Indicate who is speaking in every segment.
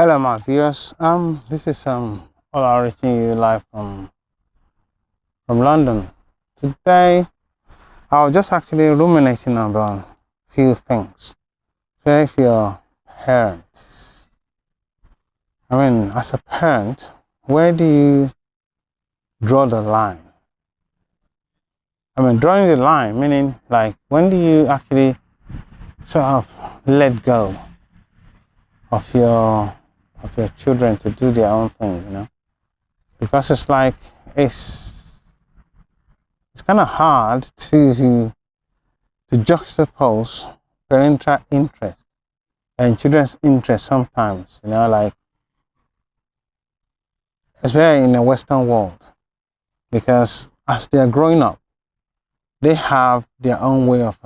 Speaker 1: Hello, my viewers. This is Ola reaching you live from London. Today, I was just actually ruminating about a few things. So, if you're parents, as a parent, where do you draw the line? Drawing the line meaning like when do you actually sort of let go of your children to do their own thing, because it's like it's kind of hard to juxtapose parental interest and children's interest sometimes, like especially in the Western world, because as they are growing up, they have their own way of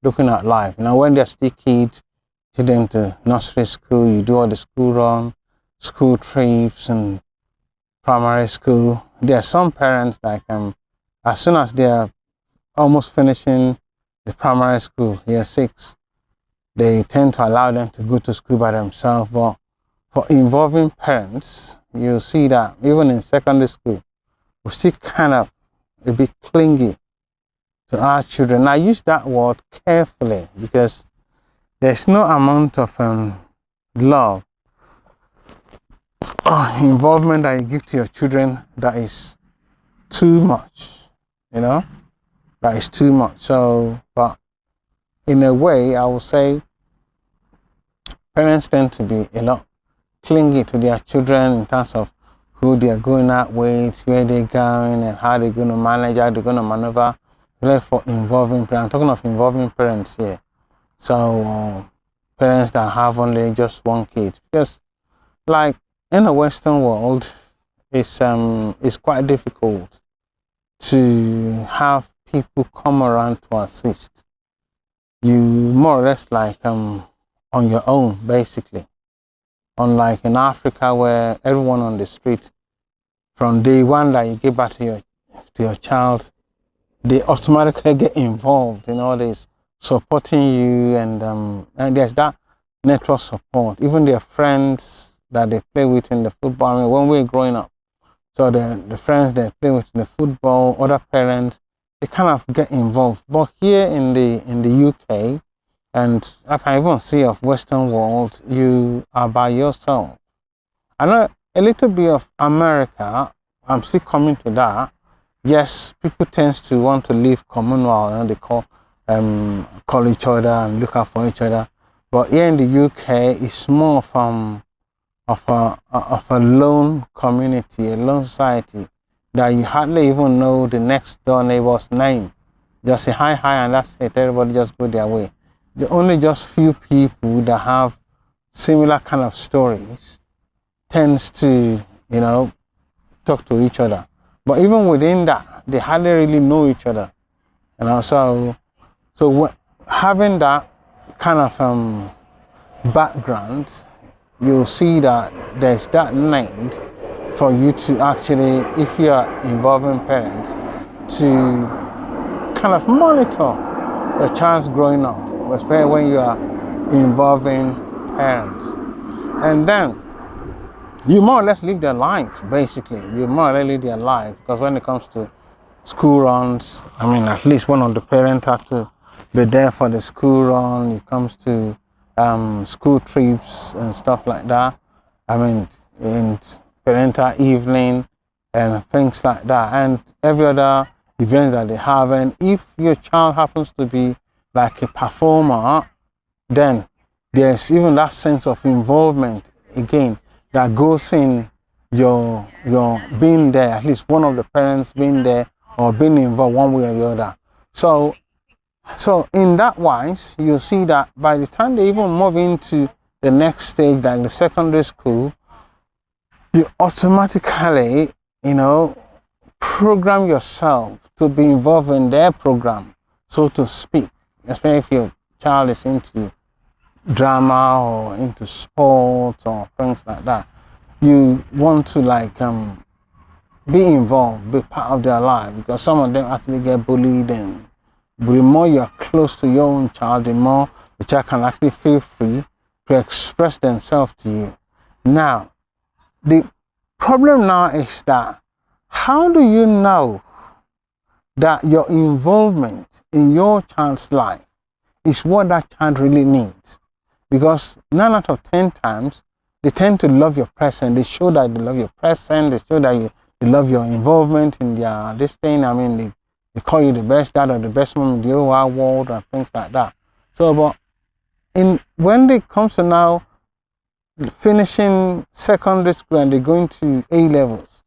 Speaker 1: looking at life. When they're still kids, take them to nursery school, you do all the school run, school trips, and primary school. There are some parents like as soon as they are almost finishing the primary school, year 6, they tend to allow them to go to school by themselves. But for involving parents, you see that even in secondary school, we still kind of a bit clingy to our children. I use that word carefully because there's no amount of love or involvement that you give to your children that is too much, that is too much. So, but in a way, I would say parents tend to be a lot clingy to their children in terms of who they are going out with, where they're going, and how they're going to manage, how they're going to maneuver. For involving parents, I'm talking of involving parents here. So parents that have only just one kid, because like in the Western world, it's quite difficult to have people come around to assist you, more or less like on your own, basically. Unlike in Africa, where everyone on the street, from day one that you give back to your child, they automatically get involved in all this, supporting you, and there's that network support. Even their friends that they play with in the football. When we're growing up, so the friends they play with in the football, other parents, they kind of get involved. But here in the UK, and I can even see of Western world, you are by yourself. I know a little bit of America. I'm still coming to that. Yes, people tend to want to live communal, they call each other and look out for each other. But here in the UK, it's more of a lone community, a lone society, that you hardly even know the next door neighbor's name. Just say hi, and that's it. Everybody just go their way. The only just few people that have similar kind of stories tends to, talk to each other. But even within that, they hardly really know each other. So having that kind of background, you'll see that there's that need for you to actually, if you are involving parents, to kind of monitor your child's growing up, especially when you are involving parents. And then you more or less live their life, basically. You more or less live their life, because when it comes to school runs, at least one of the parents have to be there for the school run. It comes to school trips and stuff like that. In parental evening and things like that, and every other event that they have. And if your child happens to be like a performer, then there's even that sense of involvement again that goes in your being there, at least one of the parents being there or being involved one way or the other. So in that wise, you'll see that by the time they even move into the next stage, like the secondary school, you automatically, program yourself to be involved in their program, so to speak, especially if your child is into drama or into sports or things like that. You want to be involved, be part of their life, because some of them actually get bullied, and the more you're close to your own child, the more the child can actually feel free to express themselves to you. Now, the problem now is that how do you know that your involvement in your child's life is what that child really needs? Because 9 out of 10 times, they tend to love your presence. They show that they love your presence. They show that they love your involvement in their this thing. I mean, they call you the best dad or the best mom in the whole world and things like that. So, but when it comes to now finishing secondary school and they're going to A levels,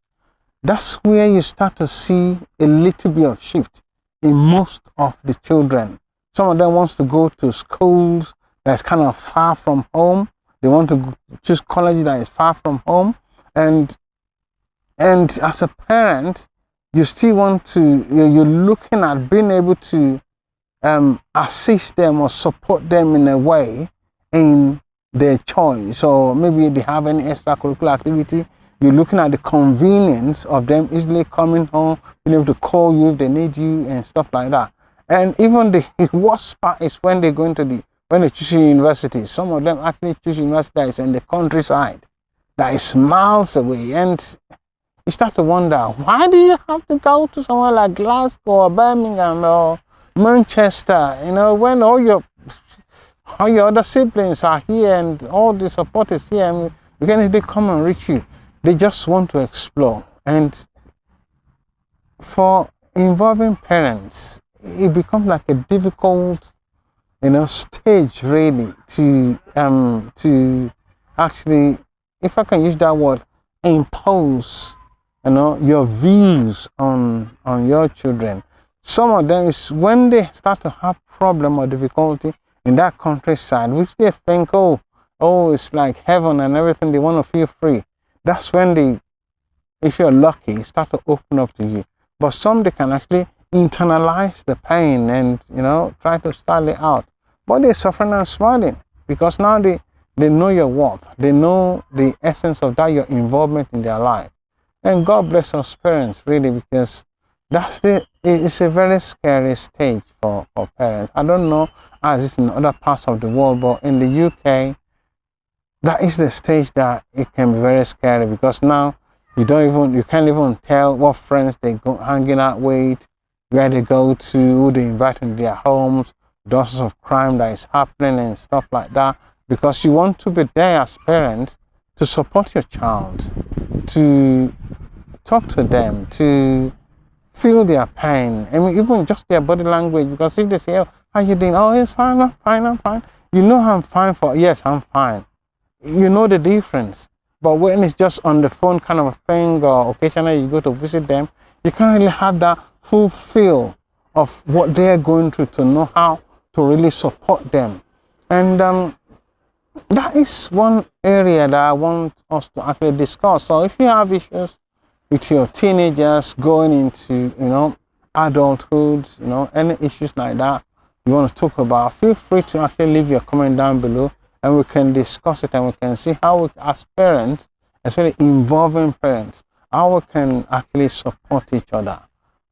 Speaker 1: that's where you start to see a little bit of shift in most of the children. Some of them wants to go to schools that's kind of far from home. They want to choose college that is far from home, and as a parent, you still want to. You're looking at being able to assist them or support them in a way in their choice. Or maybe they have any extracurricular activity. You're looking at the convenience of them easily coming home, being able to call you if they need you and stuff like that. And even the worst part is when they go into when they choose university. Some of them actually choose university that is in the countryside, that is miles away. And you start to wonder, why do you have to go to somewhere like Glasgow or Birmingham or Manchester, when all your other siblings are here and all the support is here, and they come and reach you. They just want to explore. And for involving parents, it becomes like a difficult, stage really to actually, if I can use that word, impose, your views on your children. Some of them is when they start to have problem or difficulty in that countryside, which they think, oh, it's like heaven and everything. They want to feel free. That's when they, if you're lucky, start to open up to you. But some, they can actually internalize the pain and, try to style it out. But they're suffering and smiling because now they know your worth. They know the essence of that, your involvement in their life. And God bless us parents, really, because it's a very scary stage for parents. I don't know as it's in other parts of the world, but in the UK, that is the stage that it can be very scary, because now you can't even tell what friends they go hanging out with, where they go to, who they invite into their homes, doses of crime that is happening and stuff like that, because you want to be there as parents to support your child, to talk to them, to feel their pain. I mean, even just their body language, because if they say, oh, how you doing? Oh, it's fine, I'm fine. You know I'm fine yes, I'm fine. You know the difference. But when it's just on the phone kind of a thing, or occasionally you go to visit them, you can't really have that full feel of what they're going through to know how to really support them. And that is one area that I want us to actually discuss. So if you have issues with your teenagers going into, adulthood, any issues like that you want to talk about, feel free to actually leave your comment down below, and we can discuss it, and we can see how we, as parents, especially involving parents, how we can actually support each other.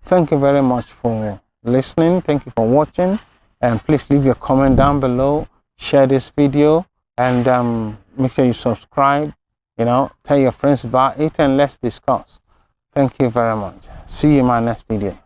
Speaker 1: Thank you very much for listening. Thank you for watching, and please leave your comment down below, share this video, and make sure you subscribe, tell your friends about it, and let's discuss. Thank you very much. See you in my next video.